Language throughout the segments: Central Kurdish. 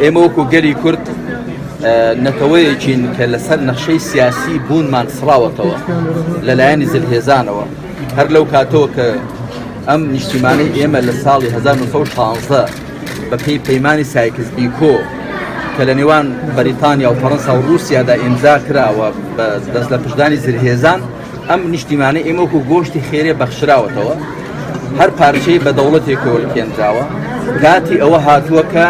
ئێمە وەکو گەلی کورد نەتەوەیەکین کە لەسەر نەخشەی سیاسی بوونمان سڕاوەتەوە لەلایەنی زلهێزانەوە هەر لەو کاتەوە کە ئەم نیشتیمانەی ئێمە لە ساڵی 1916 بەپێی پەیمانی سایکس بیکۆ کە لە نێوان بەریتانیا و فەڕەنسا و رووسیادا ئیمزا کراوە بە دەست لە پشتدانی زلهێزان ئەم نیشتیمانەی ئێمە وەکو گۆشتی خێرێ بەخشراوەتەوە هەر پارچەی بە دەوڵەتێکەوە لەکێنراوە کاتی ئەوە هاتووە کە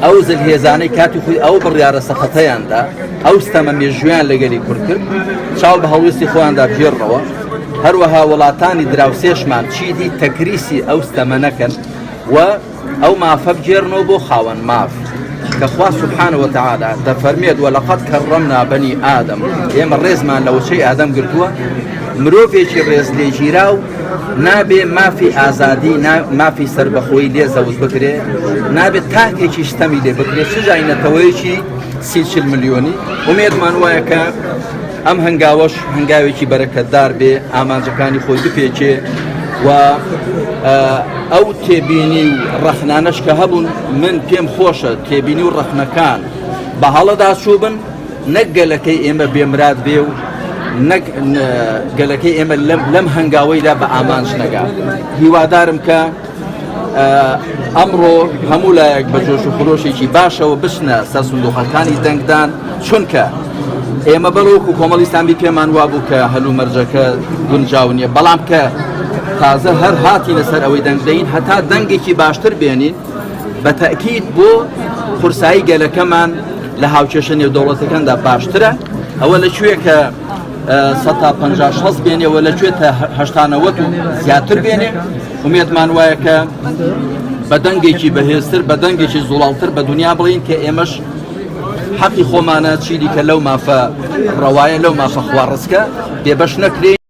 ئەو زلهێزانەی کاتی خۆی ئەو بڕیارە سەخەتەیاندا ئەو ستەمە مێژویان لەگەلی کورد کرد چاو بە هەڵویستی خۆیاندا بژێڕەوە هەروەها وڵاتانی دراوسێشمان چیدی تەکریسی ئەو ستەمە نەکەن و ئەو مافە بجێڕنەوە بۆ خاوەن ماف کە خوا سبحانه وتعالى دەفەرمێت وەلەقەد کەڕەمنا بەنی ئادەم ئێمە ڕێزمان لە وچەی ئادەم گرتووە مرۆڤێکی ڕێز لێگیرا و نابێ مافی ئازادی مافی سربەخۆی لێ زەوز بکرێ نابێت تاکێکی شتەمی لێ بکرێت چجای نەتەوەیەکی 30 ملیۆنی ئومێدمان وایە کە ئەم هەنگاوەش هەنگاوێکی بەرەکەتدار بێ ئامانجەکانی خۆی بپێچێ و ئەو تێبینی و ڕەخنانەش کە هەبوون من پێم خۆشە تێبینی و ڕەخنەکان بە هەڵەدا چووبن نەک گەلەکەی ئێمە بێمراد بێ و نەک گەلەکەی ئێمە لەم هەنگاوەیدا بە ئامانج نەگا هیوادارم کە ئەمڕۆ هەموو لایەک بە جۆش و خۆشێکی باشەوە بچنە سەر سندوقەکانی دەنگدان چونکە ئێمە بەڵۆکو کۆمەڵیستانی پێمان وابوو کە هەلوو مەرجەکە گونجاو نییە بەڵام کە تازە هەر هاتی لەسەر ئەوەی دەنگدەین هەتا دەنگێکی باشتر بێنین بە تەکید بۆ قورسایی گەلەکەمان لە هاوچێشە نێودەوڵەتەکاندا باشترە ئەوە لەکوێ کە 150 بێنێەوە لەکوێ تا 80 زیاتر بێنێ ومێدمان وایە کە بە دەنگێکی بەهێزتر بە دەنگێکی زوڵاڵتر بە دنیا بڵین کە ئێمەش حەقی خۆمانە چیدی کە لەو مافە ڕەوایە لەو مافە خوا ڕزکە بێبەش نەکرێ